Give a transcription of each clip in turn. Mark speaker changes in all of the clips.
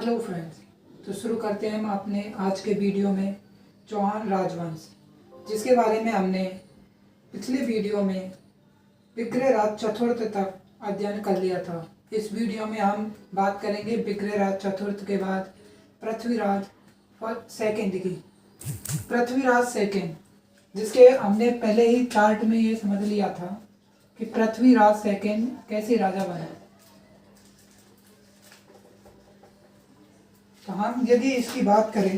Speaker 1: Hello friends, तो शुरू करते हैं हम अपने आज के वीडियो में चौहान राजवंश, जिसके बारे में हमने पिछले वीडियो में विक्रयराज चतुर्थ तक अध्ययन कर लिया था। इस वीडियो में हम बात करेंगे विक्रयराज चतुर्थ के बाद पृथ्वीराज सेकंड की। पृथ्वीराज सेकंड, जिसके हमने पहले ही चार्ट में ये समझ लिया था कि पृथ्वीराज सेकंड कैसे राजा बने। तो हम यदि इसकी बात करें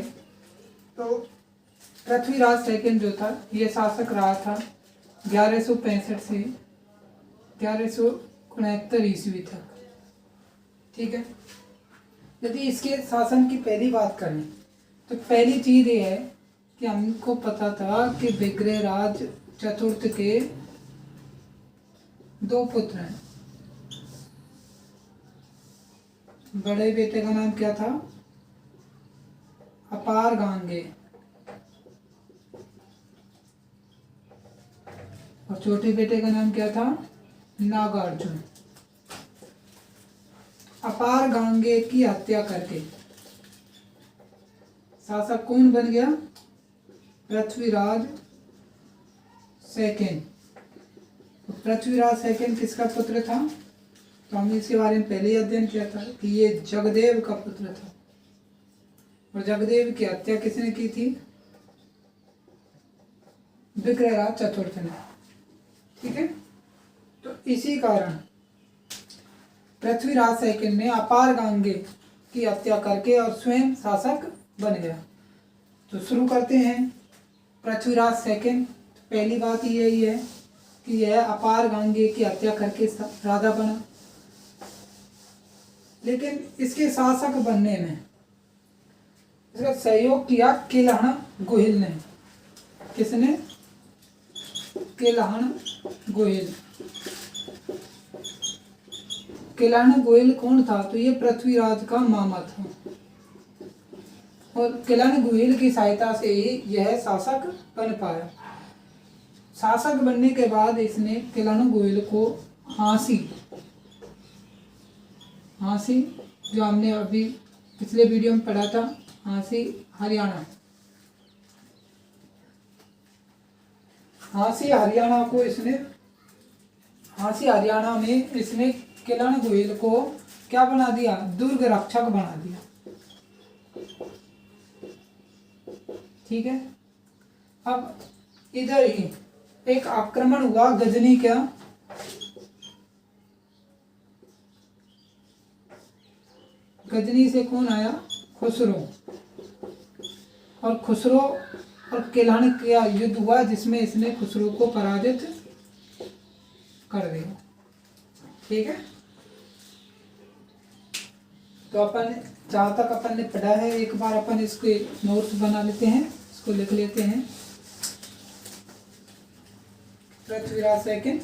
Speaker 1: तो पृथ्वीराज सेकंड जो था ये शासक रहा था 1165 से 1169 ईस्वी तक। ठीक है, यदि इसके शासन की पहली बात करें तो पहली चीज ये है कि हमको पता था कि विक्रयराज चतुर्थ के दो पुत्र हैं। बड़े बेटे का नाम क्या था? अपार गांगे, और छोटे बेटे का नाम क्या था? नागार्जुन। अपार गांगे की हत्या करके शासक कौन बन गया? पृथ्वीराज सेकंड। तो पृथ्वीराज सेकंड किसका पुत्र था? तो हमने इसके बारे में पहले ही अध्ययन किया था कि ये जगदेव का पुत्र था। और जगदेव की हत्या किसने की थी? विक्रयराज चतुर्थ ने। ठीक है, तो इसी कारण पृथ्वीराज सेकंड ने अपार गांगे की हत्या करके और स्वयं शासक बन गया। तो शुरू करते हैं। पृथ्वीराज सेकंड, पहली बात यही है कि यह अपार गांगे की हत्या करके राजा बना, लेकिन इसके शासक बनने में इसका सहयोग किया किलहण गोहिल ने। किसने? किलहण गोहिल। किलहण गोहिल कौन था? तो ये पृथ्वीराज का मामा था, और किलहण गोहिल की सहायता से ही यह शासक बन पाया। शासक बनने के बाद इसने किलहण गोहिल को हांसी जो हमने अभी पिछले वीडियो में पढ़ा था, हांसी हरियाणा में इसने किलहण गोहिल को क्या बना दिया? दुर्ग रक्षक बना दिया। ठीक है, अब इधर ही एक आक्रमण हुआ गजनी का। गजनी से कौन आया? खुसरो। और खुसरो और किलहण का युद्ध हुआ, जिसमें इसने खुसरो को पराजित कर दिया। ठीक है, तो अपन जहाँ तक अपन ने पढ़ा है एक बार अपन इसके नोट्स बना लेते हैं, इसको लिख लेते हैं। पृथ्वीराज सेकंड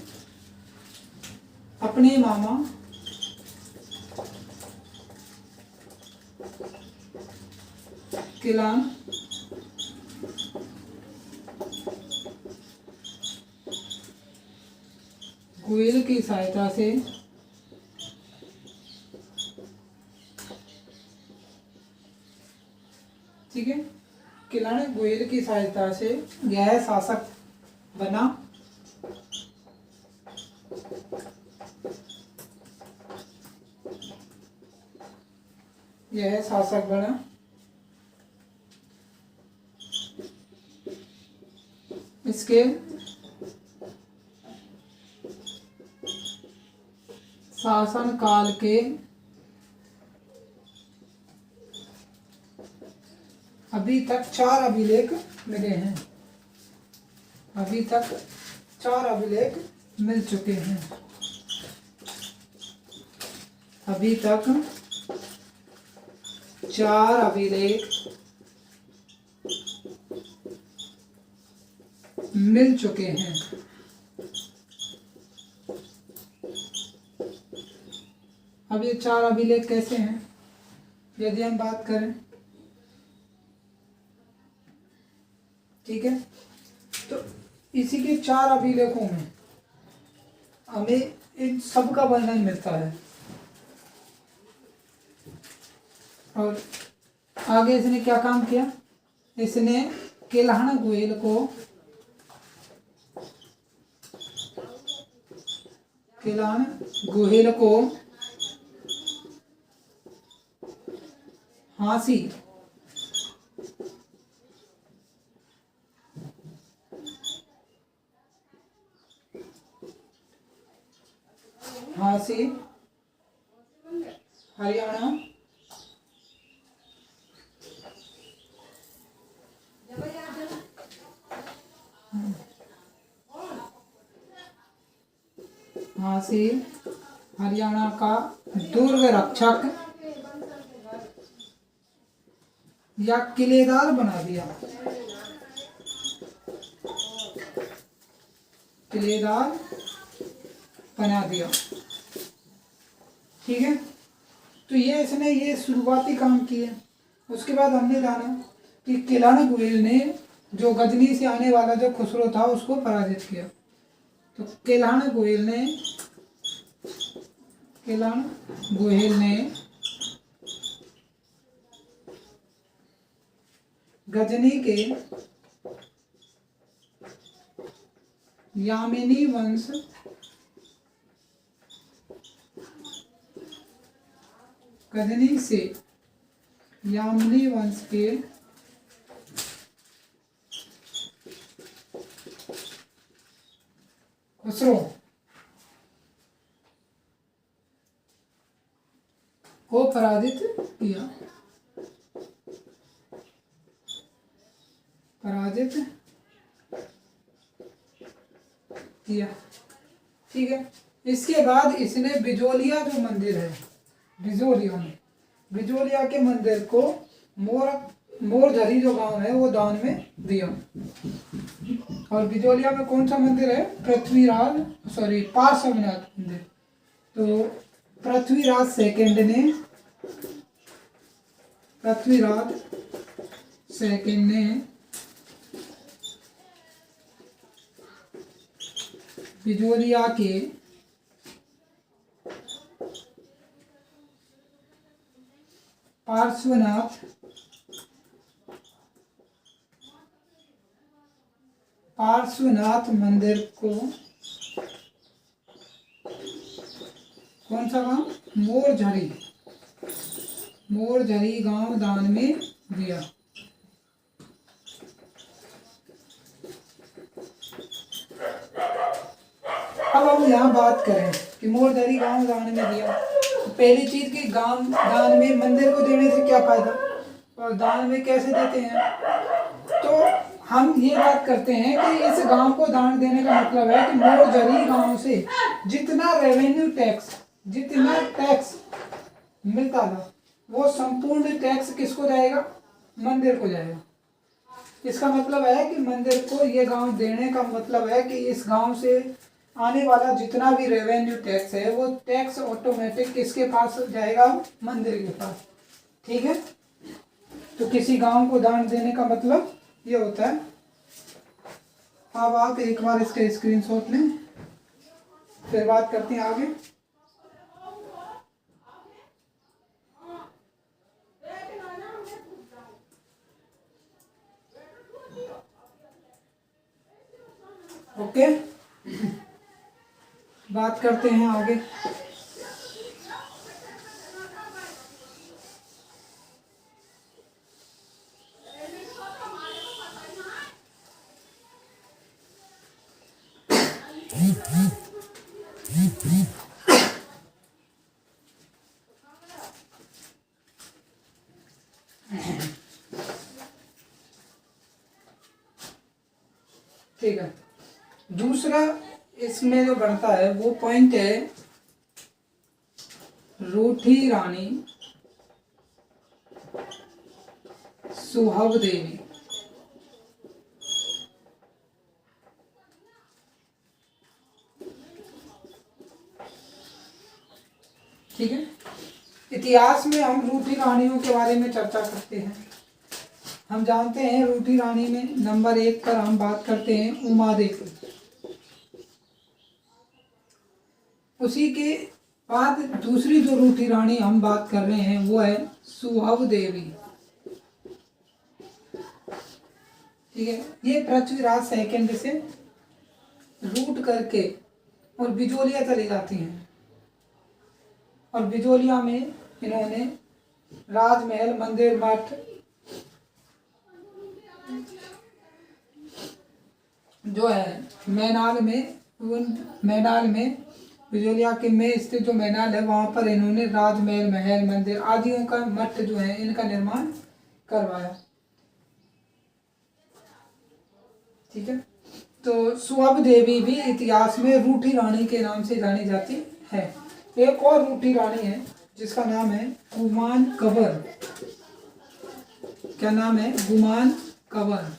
Speaker 1: अपने मामा किलहण गोहिल की सहायता से ठीक है, किलहण गोहिल की सहायता से यह शासक बना। यह शासक बना। इसके शासन काल के अभी तक 4 अभिलेख मिले हैं। अभी तक 4 अभिलेख मिल चुके हैं। अभी तक 4 अभिलेख मिल चुके हैं। अब ये 4 अभिलेख कैसे हैं यदि हम बात करें? ठीक है, तो इसी के 4 अभिलेखों में हमें इन सब का वर्णन मिलता है। और आगे इसने क्या काम किया, इसने केल्हान गोयल को फांसी हरियाणा फांसी हरियाणा का दुर्ग रक्षक या किलेदार बना दिया, किलेदार बना दिया। ठीक है, तो ये इसने ये शुरुआती काम किए। उसके बाद हमने जाना कि केल्हान गोयल ने जो गजनी से आने वाला जो खुसरो था उसको पराजित किया। तो केल्हान गोयल ने गजनी के यामिनी वंश गजनी से यामिनी वंश के खुसरो को पराजित किया, ठीक है। इसके बाद इसने बिजोलिया जो मंदिर है, बिजोलिया के मंदिर को मोरझरी जो गांव है वो दान में दिया। और बिजोलिया में कौन सा मंदिर है, पार्श्वनाथ मंदिर। तो पृथ्वीराज सेकंड ने बिजोलिया के पार्श्वनाथ मंदिर को कौन सा गांव, मोरझरी गांव दान में दिया। अब हम यहाँ बात करें कि मोरझरी गांव दान में दिया, तो पहली चीज की दान में मंदिर को देने से क्या फायदा और दान में कैसे देते हैं। तो हम ये बात करते हैं कि इस गांव को दान देने का मतलब है कि मोरझरी गांव से जितना टैक्स मिलता था वो संपूर्ण टैक्स किसको जाएगा, मंदिर को जाएगा। इसका मतलब है कि मंदिर को ये गांव देने का मतलब है कि इस गांव से आने वाला जितना भी रेवेन्यू टैक्स है वो टैक्स ऑटोमेटिक किसके पास जाएगा, मंदिर के पास। ठीक है, तो किसी गांव को दान देने का मतलब ये होता है। अब आप एक बार इसके स्क्रीनशॉट लें, फिर बात करते हैं आगे। ओके, बात करते हैं आगे। ठीक है, दूसरा इसमें जो बढ़ता है वो पॉइंट है रूठी रानी सुहाव देवी। ठीक है, इतिहास में हम रूठी रानियों के बारे में चर्चा करते हैं। हम जानते हैं रूठी रानी में नंबर 1 पर हम बात करते हैं उमा देवी। उसी के बाद दूसरी जो रूठी रानी हम बात कर रहे हैं वो है सुहव देवी। ठीक है, ये पृथ्वीराज सेकंड से रूट करके और बिजोलिया चली जाती हैं और बिजोलिया में इन्होंने राजमहल, मंदिर, मठ जो है मैनाल में बिजोलिया के में स्थित जो मैनाल है वहाँ पर इन्होंने राजमहल, महल, मंदिर आदियों का मठ जो है इनका निर्माण करवाया। ठीक है, तो सुहव देवी भी इतिहास में रूठी रानी के नाम से जानी जाती है। एक और रूठी रानी है जिसका नाम है गुमान कंवर। क्या नाम है? गुमान कंवर।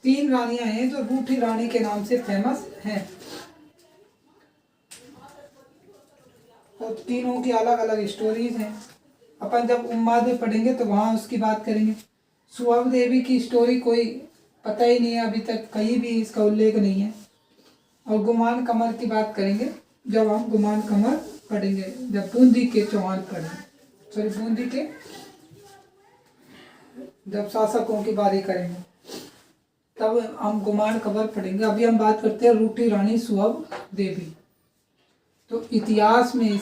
Speaker 1: तीन रानियां हैं जो रूठी रानी के नाम से फेमस हैं और तीनों की अलग अलग स्टोरीज हैं। अपन जब उम्मादे पढ़ेंगे तो वहां उसकी बात करेंगे। सुहव देवी की स्टोरी कोई पता ही नहीं है, अभी तक कहीं भी इसका उल्लेख नहीं है। और गुमान कंवर की बात करेंगे जब हम गुमान कंवर पढ़ेंगे, जब बूंदी के चौहान पढ़ेंगे, सॉरी बूंदी के जब शासकों की बारी करेंगे तब हम गुमान कंवर पढ़ेंगे। अभी हम बात करते हैं रूठी रानी सुहव देवी। तो इतिहास में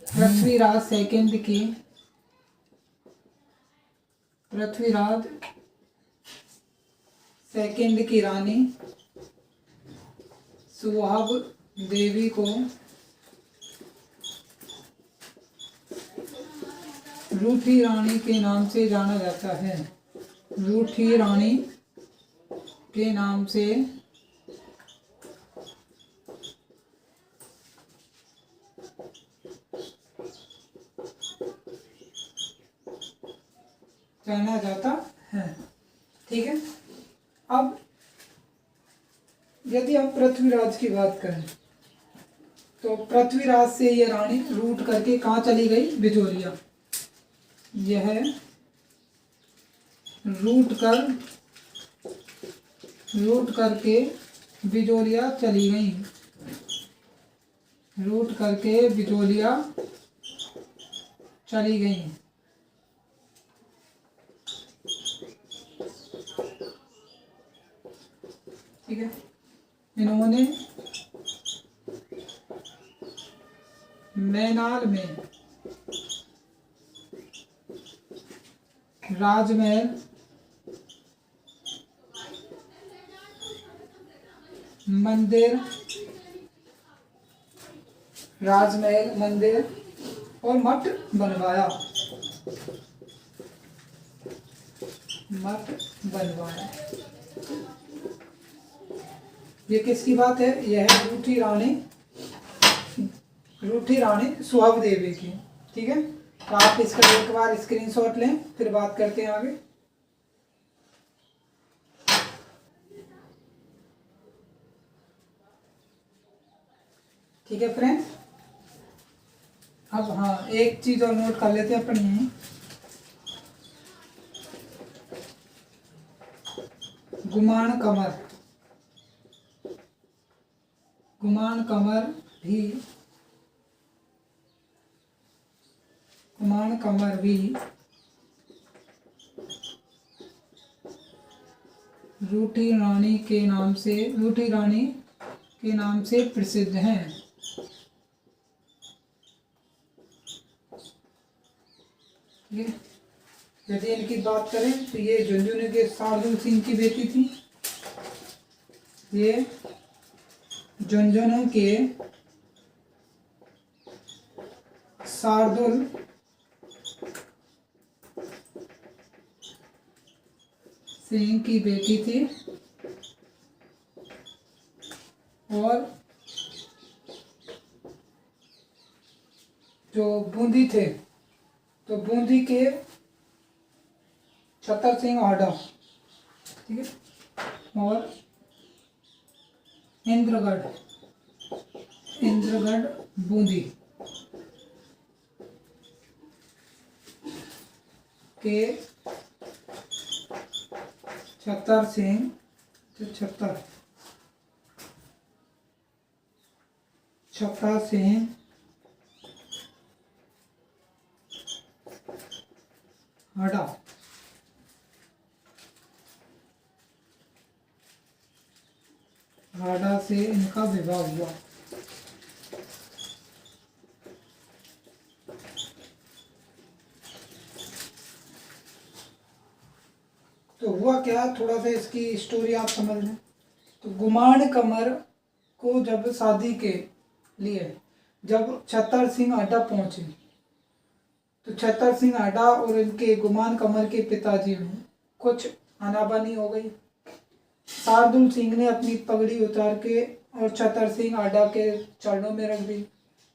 Speaker 1: पृथ्वीराज सेकंड की रानी सुहव देवी को रूठी रानी के नाम से जाना जाता है। रूठी रानी के नाम से जाना जाता है। ठीक है, अब यदि हम पृथ्वीराज की बात करें तो पृथ्वीराज से ये रानी रूट करके कहाँ चली गई? बिजोलिया। यह रूट करके बिजोलिया चली गई। रूट करके बिजोलिया चली गई। ठीक है, इन्होंने मैनाल में राजमहल, मंदिर और मठ बनवाया। ये किसकी बात है? यह है रूठी रानी सुहव देवी की। ठीक है, तो आप इसका एक बार स्क्रीनशॉट लें, फिर बात करते हैं आगे। ठीक है फ्रेंड्स, अब हाँ एक चीज और नोट कर लेते हैं अपन यहीं। गुमान कंवर भी रूठी रानी के नाम से प्रसिद्ध हैं। ठीक है, यदि इनकी बात करें तो ये झुंझुनू के शार्दुल सिंह की बेटी थी। ये झुंझुनू के शार्दुल सिंह की बेटी थी और जो बूंदी थे तो बूंदी के छतर सिंह आडा, ठीक है, और इंद्रगढ़ बूंदी के छतर सिंह तो छक्का से हटा से इनका विवाह हुआ। तो हुआ क्या, थोड़ा सा इसकी स्टोरी आप समझ लें। तो गुमान कमर को जब शादी के लिए जब छतर सिंह आडा पहुंचे, तो छतर सिंह आडा और इनके गुमान कमर के पिताजी में कुछ आनाबानी हो गई। शार्दुल सिंह ने अपनी पगड़ी उतार के और छतर सिंह आडा के चरणों में रख दी।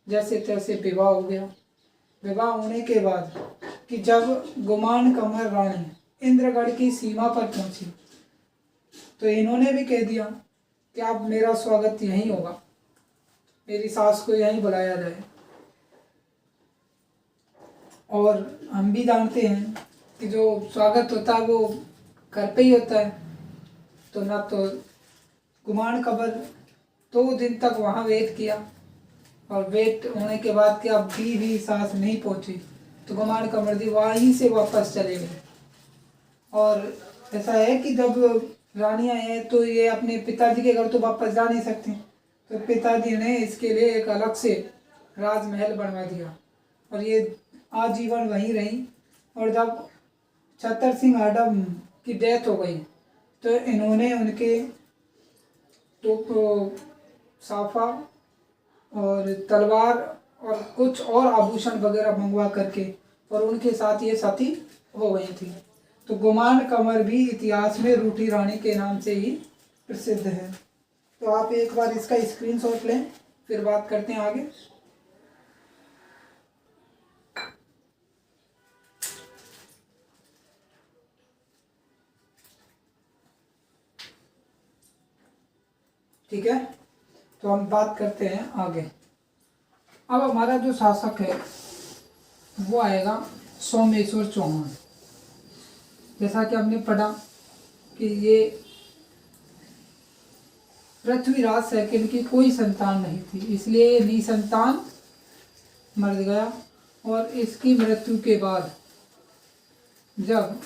Speaker 1: जैसे तैसे विवाह हो गया। विवाह होने के बाद कि जब गुमान कमर रानी इंद्रगढ़ की सीमा पर पहुंची, तो इन्होंने भी कह दिया कि अब मेरा स्वागत यहीं होगा, मेरी सास को यहीं बुलाया जाए। और हम भी जानते हैं कि जो स्वागत होता है वो घर पे ही होता है। तो ना तो गुमान कमर 2 दिन तक वहाँ वेट किया, और वेट होने के बाद कि अब भी सास नहीं पहुँची, तो गुमान कमर जी वहीं से वापस चले गए। और ऐसा है कि जब रानियाँ हैं तो ये अपने पिताजी के घर तो वापस जा नहीं सकती, तो पिताजी ने इसके लिए एक अलग से राजमहल बनवा दिया और ये आजीवन वहीं रही। और जब छतर सिंह आडम की डेथ हो गई, तो इन्होंने उनके तो साफा और तलवार और कुछ और आभूषण वगैरह मंगवा करके और उनके साथ ये सती हो गई थी। तो गुमान कमर भी इतिहास में रूठी रानी के नाम से ही प्रसिद्ध है। तो आप एक बार इसका स्क्रीनशॉट लें, फिर बात करते हैं आगे। ठीक है, तो हम बात करते हैं आगे। अब हमारा जो शासक है वो आएगा सोमेश्वर चौहान। जैसा कि हमने पढ़ा कि ये पृथ्वीराज सेकंड की कोई संतान नहीं थी, इसलिए ये निसंतान मर गया। और इसकी मृत्यु के बाद जब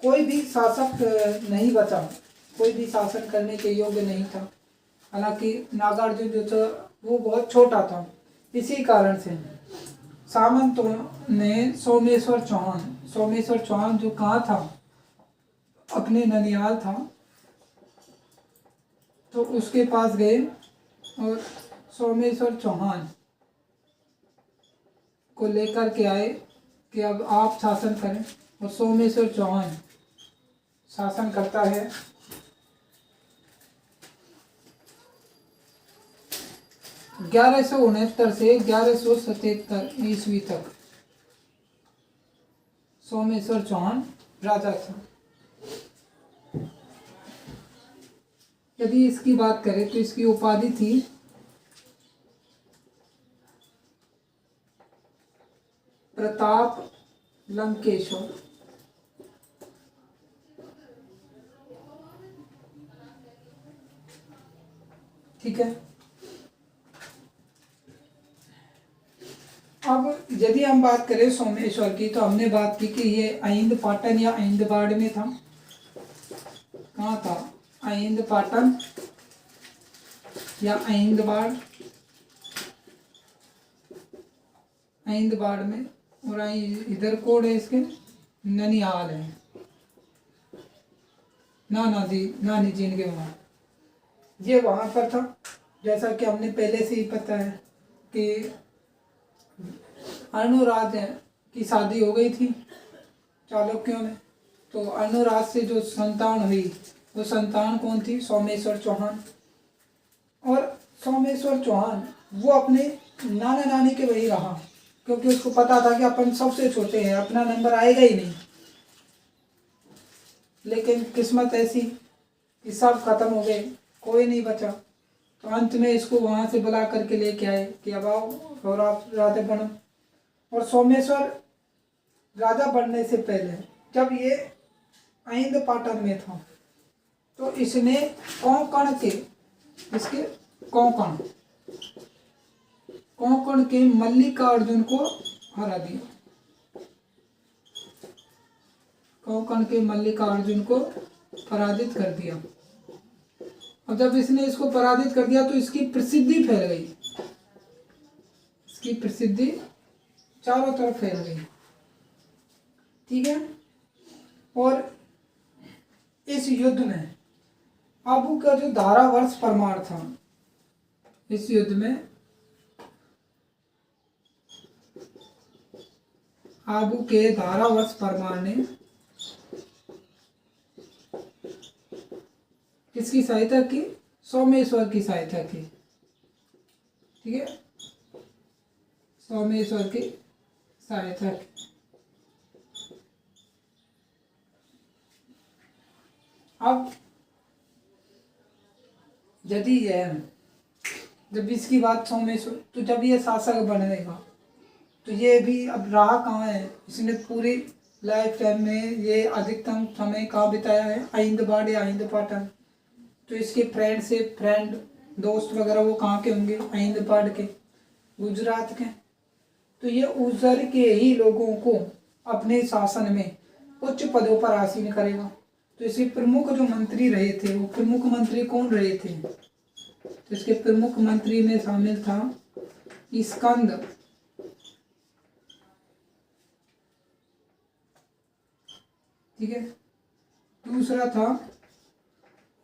Speaker 1: कोई भी शासक नहीं बचा, कोई भी शासन करने के योग्य नहीं था, हालांकि नागार्जुन जो था वो बहुत छोटा था, इसी कारण से सामंतों ने सोमेश्वर चौहान जो कहाँ था, अपने ननिहाल था, तो उसके पास गए और सोमेश्वर चौहान को लेकर के आए कि अब आप शासन करें। और सोमेश्वर चौहान शासन करता है 1169 से 1177 ईस्वी तक सोमेश्वर चौहान राजा था। यदि इसकी बात करें तो इसकी उपाधि थी प्रताप लंकेश्वर। ठीक है, अब यदि हम बात करें सोमेश्वर की, तो हमने बात की कि ये आइंद पाटन या आइंदबाड़ में था। कहाँ था? आइंद पाटन या आइंदबाड़, आइंदबाड़ में। और इधर कोड है इसके ननिहाल है, नानी जी के वहाँ, ये वहाँ पर था। जैसा कि हमने पहले से ही पता है कि अर्णोराज की शादी हो गई थी चालुक्यों में, तो अर्णोराज से जो संतान हुई वो संतान कौन थी? सोमेश्वर चौहान। और सोमेश्वर चौहान वो अपने नाना नानी के वही रहा, क्योंकि उसको पता था कि अपन सबसे छोटे हैं, अपना नंबर आएगा ही नहीं। लेकिन किस्मत ऐसी कि सब खत्म हो गए, कोई नहीं बचा। तो अंत में इसको वहाँ से बुला करके लेके आए कि अब आओ और आप राजा बनो। और सोमेश्वर राजा बनने से पहले जब ये आइंद पाटन में था, तो इसने कोंकण के इसके कोंकण के मल्लिकार्जुन को हरा दिया। कोंकण के मल्लिकार्जुन को पराजित कर दिया। और जब इसने इसको पराजित कर दिया तो इसकी प्रसिद्धि फैल गई। इसकी प्रसिद्धि चारों तरफ फैल गई। ठीक है। और इस युद्ध में आबू का जो धारावर्ष परमार था, इस युद्ध में आबू के धारावर्ष परमार ने किसकी सहायता की? सोमेश्वर की सहायता की। ठीक है, सोमेश्वर की सहायता की। अब यदि यह जब इसकी बात सोमेश्वर, तो जब ये शासक बनेगा तो ये भी अब रहा कहाँ है? इसने पूरी लाइफ टाइम में ये अधिकतम समय कहाँ बिताया है? आइंदबाड़ या आइंदपाटन। तो इसके फ्रेंड दोस्त वगैरह वो कहाँ के होंगे? आइंदबाड़ के, गुजरात के। तो ये उज्जर के ही लोगों को अपने शासन में उच्च पदों पर आसीन करेगा। तो इसके प्रमुख जो मंत्री रहे थे, वो प्रमुख मंत्री कौन रहे थे? तो इसके प्रमुख मंत्री में शामिल था स्कंद, ठीक है। दूसरा था,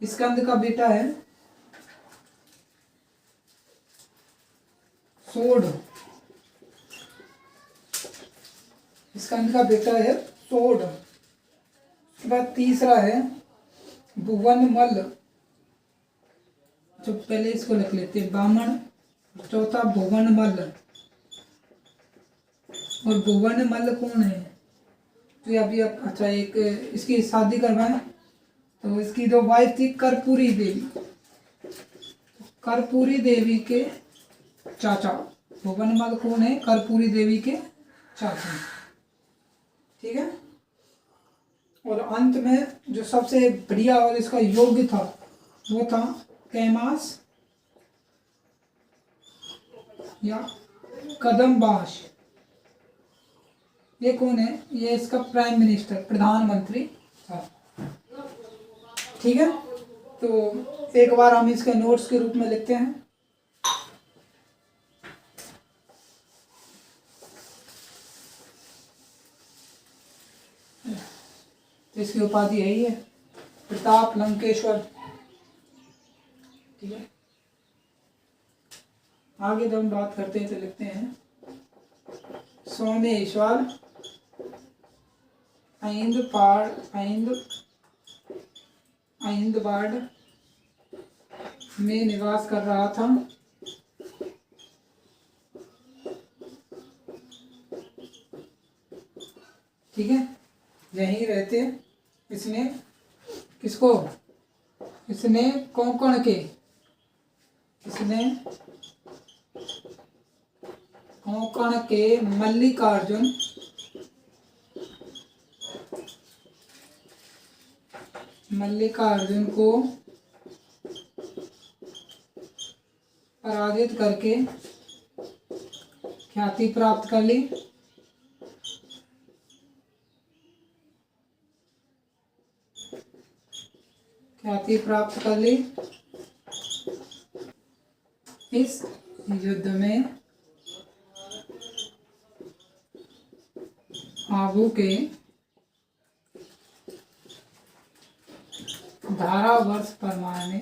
Speaker 1: स्कंद का बेटा है सोड, स्कंद का बेटा है सोड। उसके बाद तीसरा है भुवनमल, जो पहले इसको लिख लेते हैं बामन। चौथा भुवनमल। और भुवनमल कौन है? तो अभी अब अच्छा एक इसकी शादी करवाएं तो इसकी जो वाइफ थी कर्पूरी देवी, कर्पूरी देवी के चाचा। भुवनमल कौन है? कर्पूरी देवी के चाचा। ठीक है। और अंत में जो सबसे बढ़िया और इसका योग्य था वो था कैमास या कदमबाश। ये कौन है? ये इसका प्राइम मिनिस्टर, प्रधानमंत्री था। ठीक है। तो एक बार हम इसके नोट्स के रूप में लिखते हैं। तो इसकी उपाधि यही है, प्रताप लंकेश्वर। ठीक है। आगे जब हम बात करते हैं तो लिखते हैं सोमेश्वर आइंदबाड़ में निवास कर रहा था। ठीक है, यहीं रहते इसने किसको? इसने कोंकण के, इसने कोंकण के मल्लिकार्जुन को पराजित करके ख्याति प्राप्त कर ली। इस युद्ध में आबू के धारावर्ष परमार ने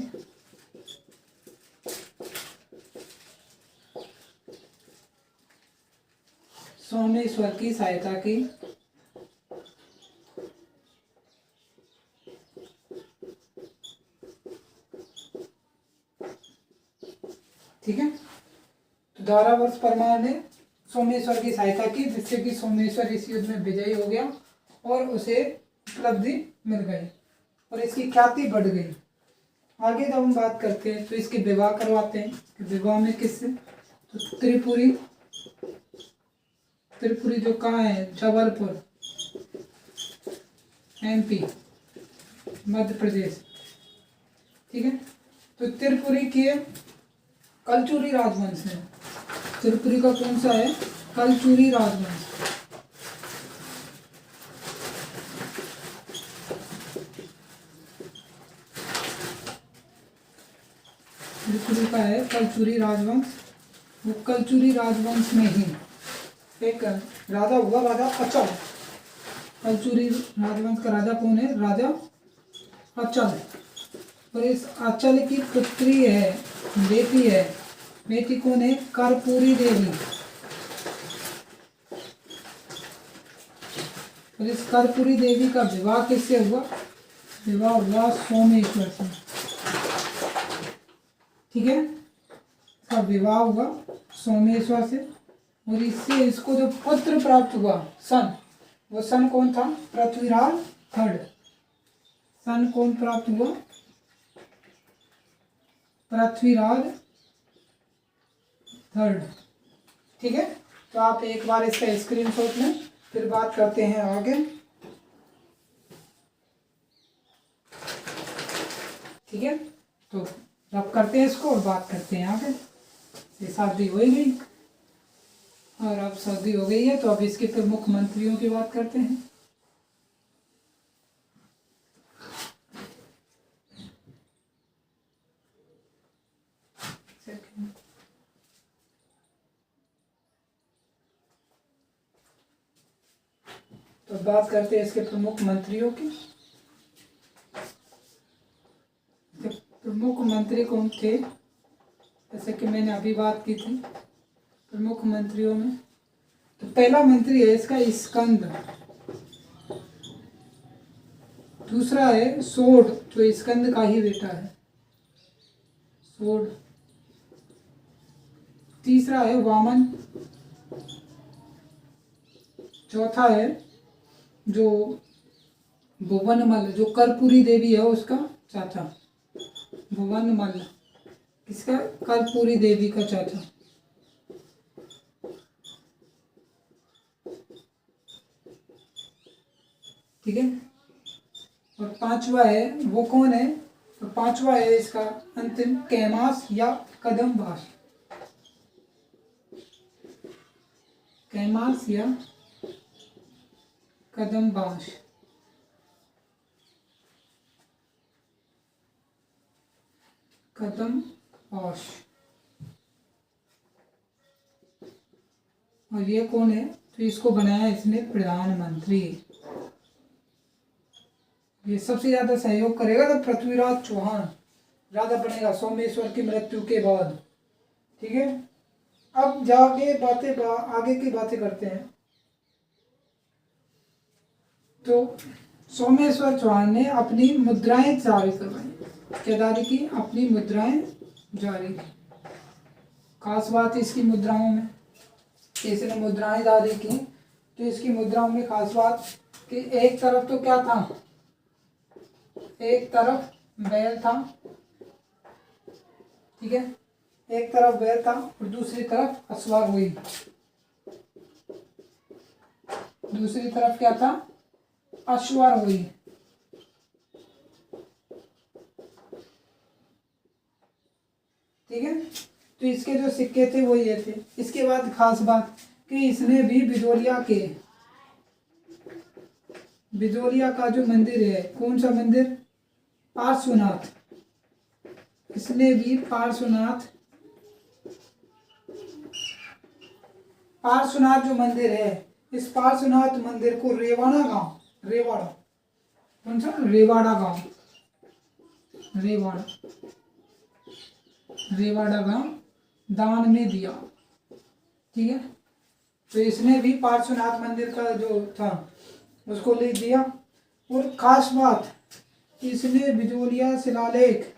Speaker 1: सोमेश्वर की सहायता की। ठीक है। तो धारावर्ष परमार ने सोमेश्वर की सहायता की, जिससे कि सोमेश्वर इस युद्ध में विजयी हो गया और उसे उपलब्धि मिल गई और इसकी ख्याति बढ़ गई। आगे जब हम बात करते हैं तो इसके विवाह करवाते हैं। विवाह में किससे? तो त्रिपुरी जो कहाँ है? जबलपुर, MP, मध्य प्रदेश। ठीक है। तो त्रिपुरी के कलचुरी राजवंश है। त्रिपुरी का कौन सा है? कलचुरी राजवंश। त्रिपुरी का है कलचुरी राजवंश। वो कलचुरी राजवंश में ही एक राजा हुआ, राजा अचल। कलचुरी राजवंश का राजा कौन है? राजा अचल। और इस अचल की पुत्री है, बेटी है। बेटी कौन है? कर्पूरी देवी। और इस कर्पूरी देवी का विवाह किससे हुआ? विवाह हुआ सोमेश्वर से। ठीक है, इसका विवाह हुआ सोमेश्वर से। और इससे इसको जो पुत्र प्राप्त हुआ सन, वो सन कौन था? पृथ्वीराज थर्ड। सन कौन प्राप्त हुआ? पृथ्वीराज थर्ड। ठीक है, तो आप एक बार इसका स्क्रीनशॉट लें, फिर बात करते हैं आगे। ठीक है, तो अब करते हैं इसको और बात करते हैं आगे। ये शादी हो ही गई, और अब शादी हो गई है तो अब इसके प्रमुख मंत्रियों की बात करते हैं। तो बात करते हैं इसके प्रमुख मंत्रियों की। प्रमुख मंत्री कौन थे? जैसे कि मैंने अभी बात की थी प्रमुख मंत्रियों में, तो पहला मंत्री है इसका स्कंद। दूसरा है सोड, जो स्कंद का ही बेटा है, सोड। तीसरा है वामन। चौथा है जो भुवनमल, जो कर्पूरी देवी है उसका चाचा, भुवनमल। किसका? कर्पूरी देवी का चाचा। ठीक है, और पांचवा है वो कौन है? तो पांचवा है इसका अंतिम कैमास या कदम्बास। कैमास या कदम्बास। कदम्बास। और ये कौन है? तो इसको बनाया इसने प्रधानमंत्री। ये सबसे ज्यादा सहयोग करेगा तो पृथ्वीराज चौहान राजा बनेगा सोमेश्वर की मृत्यु के बाद। ठीक है, अब जाके आगे की बातें करते हैं। तो सोमेश्वर चौहान ने अपनी मुद्राएं जारी करवाई। क्या जारी की? अपनी मुद्राएं जारी की। खास बात इसकी मुद्राओं में, इसने मुद्राएं जारी की, तो इसकी मुद्राओं में खास बात कि एक तरफ तो क्या था? एक तरफ बैल था। ठीक है, एक तरफ बैल था और दूसरी तरफ अश्वार हुई। दूसरी तरफ क्या था? अश्वार हुई। ठीक है, तो इसके जो सिक्के थे वो ये थे। इसके बाद खास बात कि इसने भी बिजोलिया का जो मंदिर है, कौन सा मंदिर? पार्श्वनाथ। इसने भी पार्श्वनाथ जो मंदिर है, इस पार्श्वनाथ मंदिर को रेवाड़ा गांव दान में दिया। ठीक है, तो इसने भी पार्श्वनाथ मंदिर का जो था उसको ले दिया। और खास बात, इसने बिजोलिया शिलालेख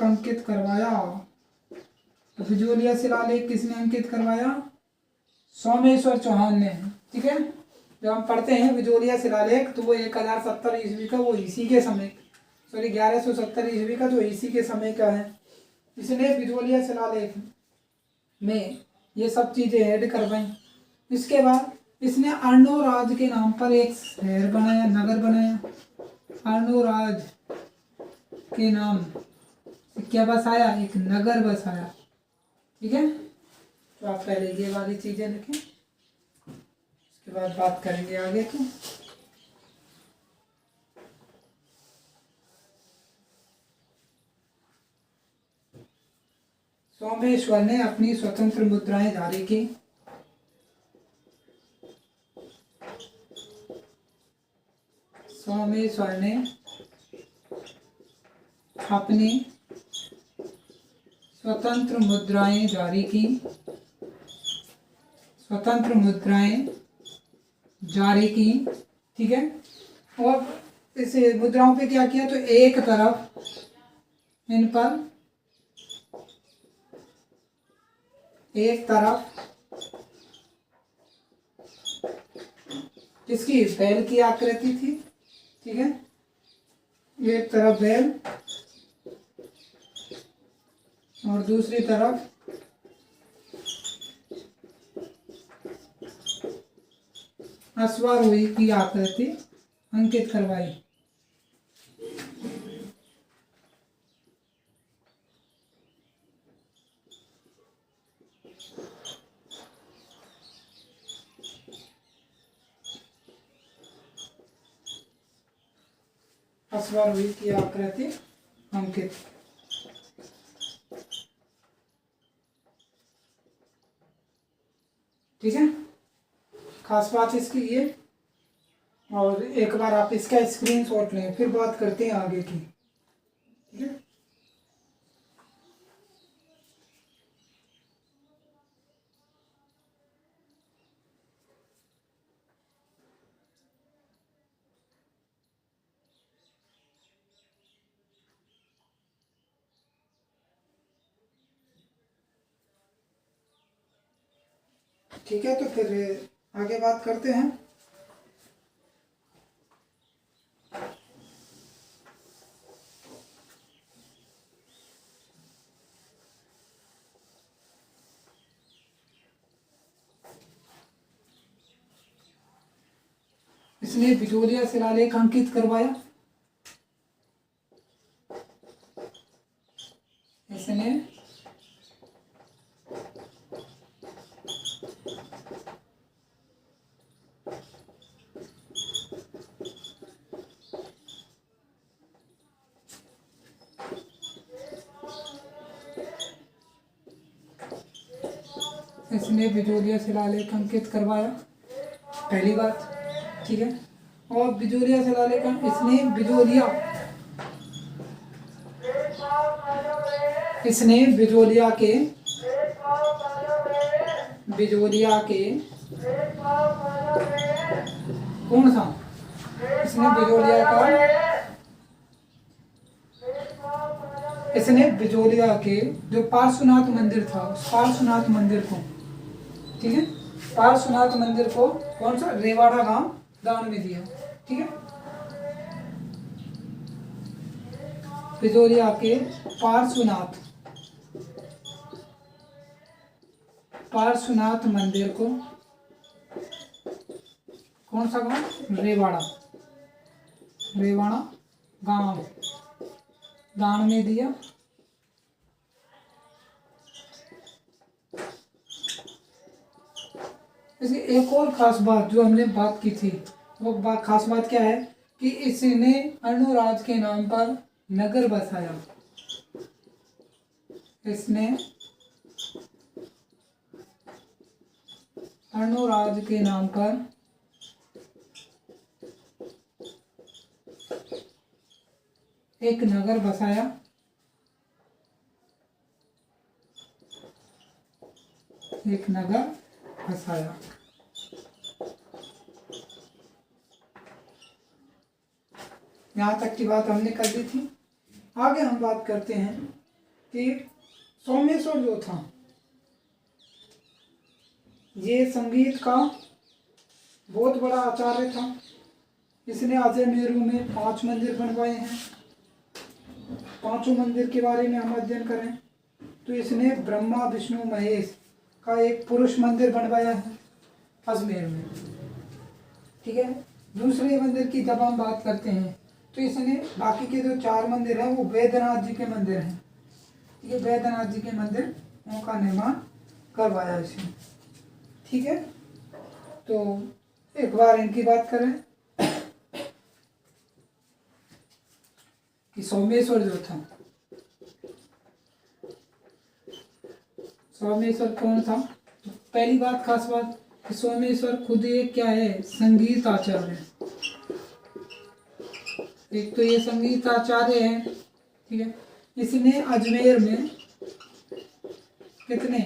Speaker 1: अंकित करवाया। तो बिजोलिया शिलालेख किसने अंकित करवाया? सोमेश्वर चौहान ने। ठीक है, जब हम पढ़ते हैं बिजोलिया शिलालेख तो वो 1070 ईस्वी का, वो इसी के समय, 1170 ईस्वी का, जो इसी के समय का है। इसने बिजोलिया शिलालेख में ये सब चीजें ऐड करवाई। इसके बाद इसने अर्णोराज के नाम पर एक शहर बनाया, नगर बनाया। अर्णोराज के नाम से क्या बसाया, एक नगर बसाया। ठीक है, तो आप पहले ये वाली चीजें लिखें, उसके बाद बात करेंगे आगे की। सोमेश्वर ने अपनी स्वतंत्र मुद्राएं जारी की। सोमेश्वर ने अपनी स्वतंत्र मुद्राएं जारी की। स्वतंत्र मुद्राएं जारी की। ठीक है, और इस मुद्राओं पे क्या किया, तो एक तरफ इन पर एक तरफ किसकी, बैल की आकृति थी। ठीक है, एक तरफ बैल और दूसरी तरफ अश्वारोही की आकृति अंकित करवाई। अश्वारोही की आकृति अंकित। ठीक है, खास बात इसकी ये, और एक बार आप इसका स्क्रीनशॉट लें, फिर बात करते हैं आगे की। ठीक है, ठीक है, तो फिर आगे बात करते हैं। इसने बिजोलिया शिलालेख अंकित करवाया। इसने इसने बिजोलिया शिलालेख अंकित करवाया, पहली बात। ठीक है, और बिजोलिया शिलालेख इसने बिजोलिया के कौन सा, इसने बिजोलिया के जो पार्श्वनाथ मंदिर था, उस पार्श्वनाथ मंदिर को, ठीक है, पार्श्वनाथ मंदिर को कौन सा, रेवाड़ा गांव दान में दिया। ठीक है, बिजोलिया के पार्श्वनाथ मंदिर को कौन सा गांव, रेवाड़ा गांव दान में दिया। इसकी एक और खास बात जो हमने बात की थी, वो खास बात क्या है कि इसने अर्णोराज के नाम पर नगर बसाया। इसने अर्णोराज के नाम पर एक नगर बसाया। एक नगर बसाया। यहाँ तक की बात हमने कर दी थी। आगे हम बात करते हैं कि सोमेश्वर जो था, ये संगीत का बहुत बड़ा आचार्य था। इसने अजय मेरू में 5 मंदिर बनवाए हैं। 5 मंदिर के बारे में हम अध्ययन करें तो इसने ब्रह्मा विष्णु महेश का एक पुरुष मंदिर बनवाया है अजमेर में। ठीक है, दूसरे मंदिर की जब हम बात करते हैं तो इसने बाकी के जो 4 मंदिर हैं वो वैद्यनाथ जी के मंदिर हैं। ये वैद्यनाथ जी के मंदिर का निर्माण करवाया इसने। ठीक है, तो एक बार इनकी बात करें कि सोमेश्वर जो था, सोमेश्वर कौन था? तो पहली बात, खास बात कि सोमेश्वर खुद एक क्या है, संगीत आचार्य है। एक तो ये संगीत आचार्य है, ठीक है। इसने अजमेर में कितने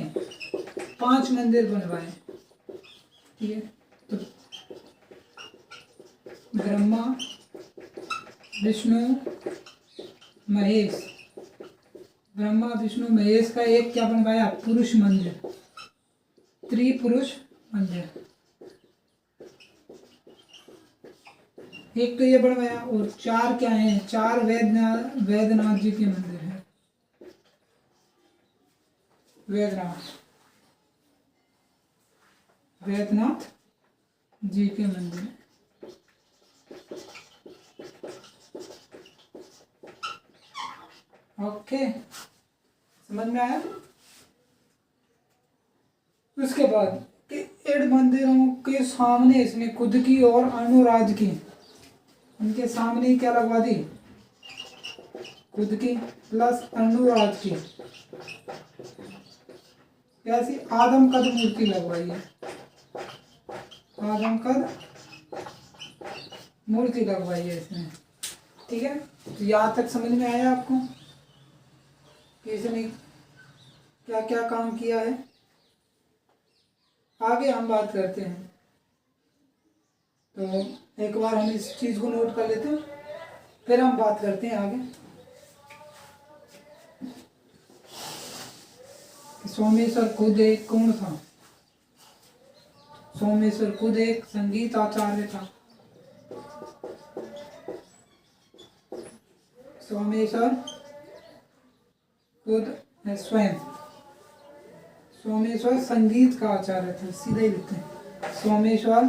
Speaker 1: 5 मंदिर बनवाए, ठीक है। तो ब्रह्मा विष्णु महेश, ब्रह्मा विष्णु महेश का एक क्या बनवाया, पुरुष मंदिर, त्रिपुरुष मंदिर। एक तो ये बनवाया, और 4 क्या हैं, 4 वैद्यनाथ जी के मंदिर हैं। वैद्यनाथ जी के मंदिर। ओके, समझ में आया? उसके बाद कि इन मंदिरों के सामने इसने खुद की और अनुराज की, उनके सामने क्या लगवा दी, खुद की प्लस अनुराज की कैसी आदमकद मूर्ति लगवाई है, आदमकद मूर्ति लगवाई है इसने। ठीक है, तो यहाँ तक समझ में आया आपको कि इसने क्या क्या काम किया है। आगे हम बात करते हैं, तो एक बार हम इस चीज को नोट कर लेते हैं, फिर हम बात करते हैं आगे। सोमेश्वर खुद एक कौन था? सोमेश्वर खुद एक संगीत आचार्य था। सोमेश्वर खुद स्वयं, सोमेश्वर संगीत का आचार्य था, सीधे ही लिखते हैं, सोमेश्वर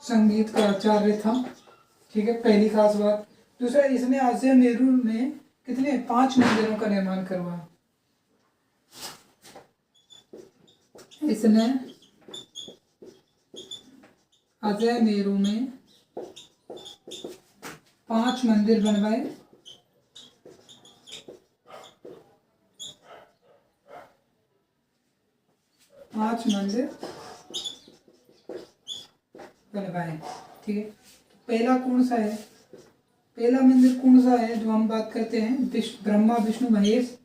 Speaker 1: संगीत का आचार्य था। ठीक है, पहली खास बात। दूसरा, इसने अजमेर में कितने 5 मंदिरों का निर्माण करवाया। इसने अजमेर में 5 मंदिर बनवाए। 5 मंदिर बनवाए। ठीक है, पहला कौन सा है, पहला मंदिर कौन सा है जो हम बात करते हैं, ब्रह्मा विष्णु महेश।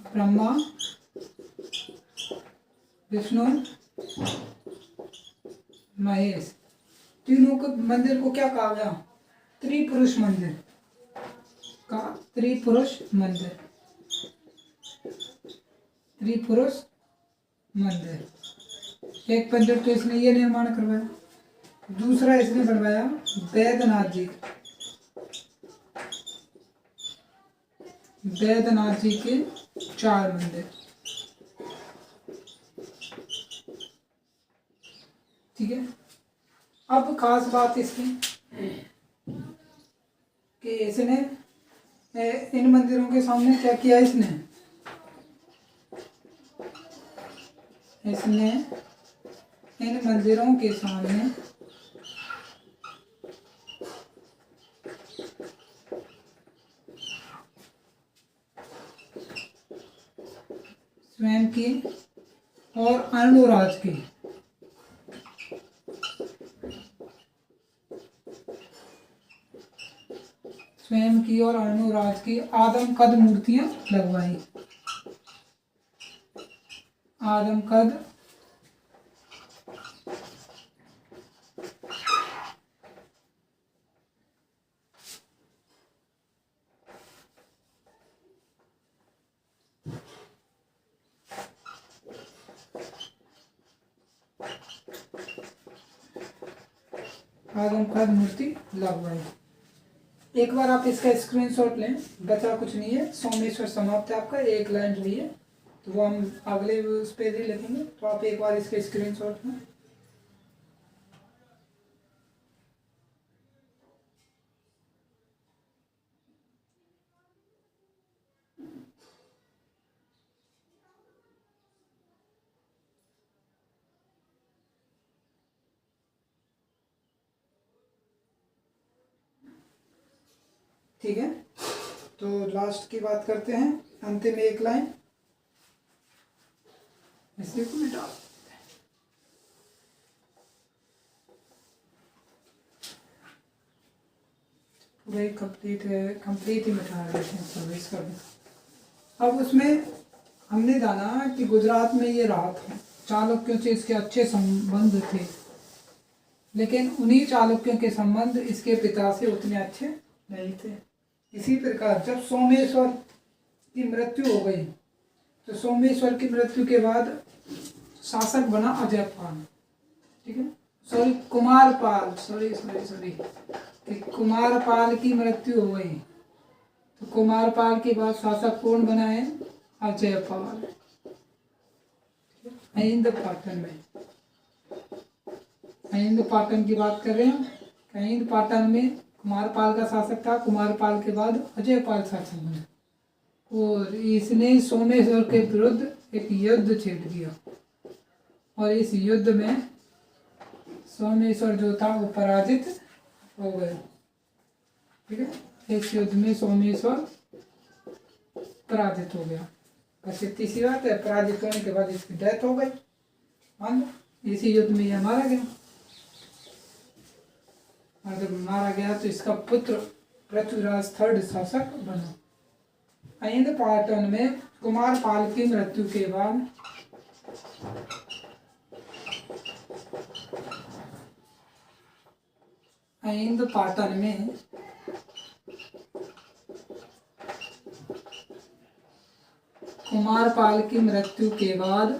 Speaker 1: ब्रह्मा विष्णु महेश, तीनों को मंदिर को क्या कहा गया, त्रिपुरुष मंदिर का, त्रिपुरुष मंदिर, त्रिपुरुष मंदिर। एक मंदिर तो इसने ये निर्माण करवाया, दूसरा इसने बनवाया वैद्यनाथ जी, वैद्यनाथ जी के 4 मंदिर। ठीक है, अब खास बात इसकी कि इसने इन मंदिरों के सामने क्या किया, इसने इन मंदिरों के सामने स्वयं की और अनुराज की, स्वयं की और अनुराज की आदमकद मूर्तियां लगवाई। आदमकद आदमकद मूर्ति लगवाई। एक बार आप इसका स्क्रीनशॉट लें, बचा कुछ नहीं है, सोमेश्वर समाप्त है आपका, एक लाइन हुई है। तो वो हम अगले उस पे ही लिखेंगे। तो आप एक बार इसके स्क्रीनशॉट में ठीक है। तो लास्ट की बात करते हैं, अंतिम एक लाइन इसी को मिटा पूरा कंप्लीट है, कंप्लीट ही मिटा रहे हैं सर्विस कर दो। अब उसमें हमने जाना कि गुजरात में ये रहा था, चालुक्यों से इसके अच्छे संबंध थे, लेकिन उन्हीं चालुक्यों के संबंध इसके पिता से उतने अच्छे नहीं थे। इसी प्रकार जब सोमेश्वर की मृत्यु हो गई तो सोमेश्वर की मृत्यु के बाद शासक बना अजयपाल, ठीक है, सॉरी कुमारपाल, सॉरी कि कुमारपाल की मृत्यु हो गई तो कुमारपाल के बाद शासक कौन बना है? अजयपाल। अहिंद पाटन में, अहिंद पाटन की बात कर रहे हैं। अहिंद पाटन में कुमारपाल का शासक था, कुमारपाल के बाद अजयपाल शासक बना और इसने सोमेश्वर के विरुद्ध एक युद्ध छेड़ दिया और इस युद्ध में सोमेश्वर जो था वो पराजित हो गए, ठीक है। इस युद्ध में सोमेश्वर पराजित हो गया। बस इतनी सी बात है, पराजित होने के बाद इसकी डेथ हो गई, मान लो इसी युद्ध में यह मारा गया। और जब मारा गया तो इसका पुत्र पृथ्वीराज थर्ड शासक बना। अहिंद पाटन में कुमारपाल की मृत्यु के बाद अहिंद पाटन में कुमारपाल की मृत्यु के बाद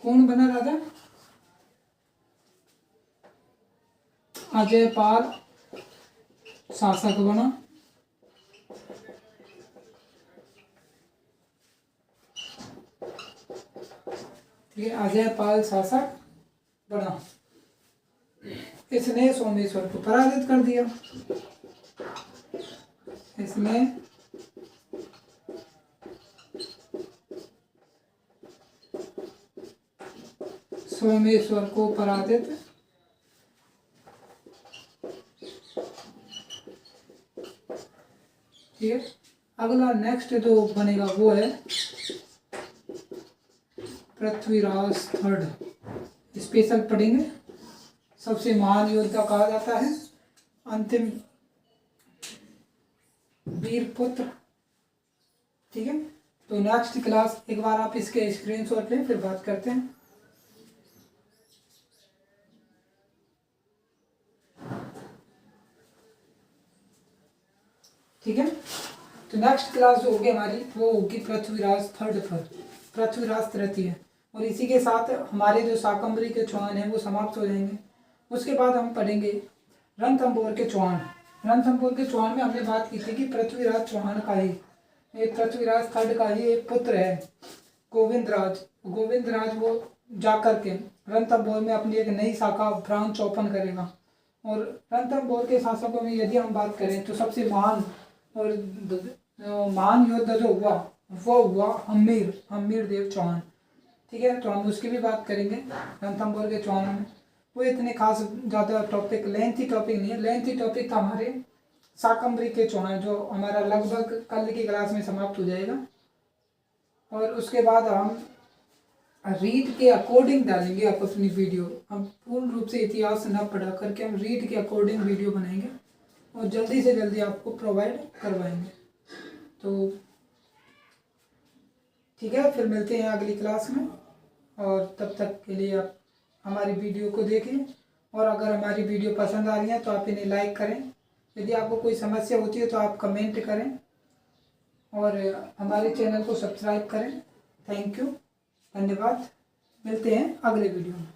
Speaker 1: कौन बना राजा? अजयपाल शासक बना। ठीक है, अजयपाल शासक बना। इसने सोमेश्वर को पराजित कर दिया। इसने सोमेश्वर को पराजित ठीक है। अगला नेक्स्ट जो बनेगा वो है पृथ्वीराज थर्ड। स्पेशल पढ़ेंगे। सबसे महान योद्धा कहा जाता है, अंतिम वीर पुत्र, ठीक है। तो नेक्स्ट क्लास एक बार आप इसके स्क्रीनशॉट लें, फिर बात करते हैं। ठीक है, तो नेक्स्ट क्लास जो होगी हमारी वो होगी पृथ्वीराज थर्ड पर, पृथ्वीराज तृतीय। और इसी के साथ हमारे जो शाकंभरी के चौहान हैं वो समाप्त हो जाएंगे। उसके बाद हम पढ़ेंगे रणथंभौर के चौहान। रणथंभौर के चौहान में हमने बात की थी कि पृथ्वीराज चौहान का ही, एक पृथ्वीराज थर्ड का ही एक पुत्र है गोविंदराज। गोविंदराज वो जाकर के रणथंभौर में अपनी एक नई शाखा ब्रांच ओपन करेगा। और रणथंभौर के शासकों में यदि हम बात करें तो सबसे महान और महान योद्धा जो हुआ वो हुआ हम्मीर देव चौहान, ठीक है। तो हम उसकी भी बात करेंगे रणथंभौर के चौहान में। वो इतने खास ज़्यादा टॉपिक, लेंथी टॉपिक नहीं है। लेंथी टॉपिक था हमारे शाकंभरी के चौहान, जो हमारा लगभग कल की क्लास में समाप्त हो जाएगा। और उसके बाद हम रीड के अकॉर्डिंग डालेंगे आप अपनी वीडियो। हम पूर्ण रूप से इतिहास न पढ़ा करके हम रीड के अकॉर्डिंग वीडियो बनाएंगे और जल्दी से जल्दी आपको प्रोवाइड करवाएंगे। तो ठीक है, फिर मिलते हैं अगली क्लास में। और तब तक के लिए आप हमारी वीडियो को देखें, और अगर हमारी वीडियो पसंद आ रही है तो आप इन्हें लाइक करें। यदि आपको कोई समस्या होती है तो आप कमेंट करें और हमारे चैनल को सब्सक्राइब करें। थैंक यू, धन्यवाद। मिलते हैं अगले वीडियो में।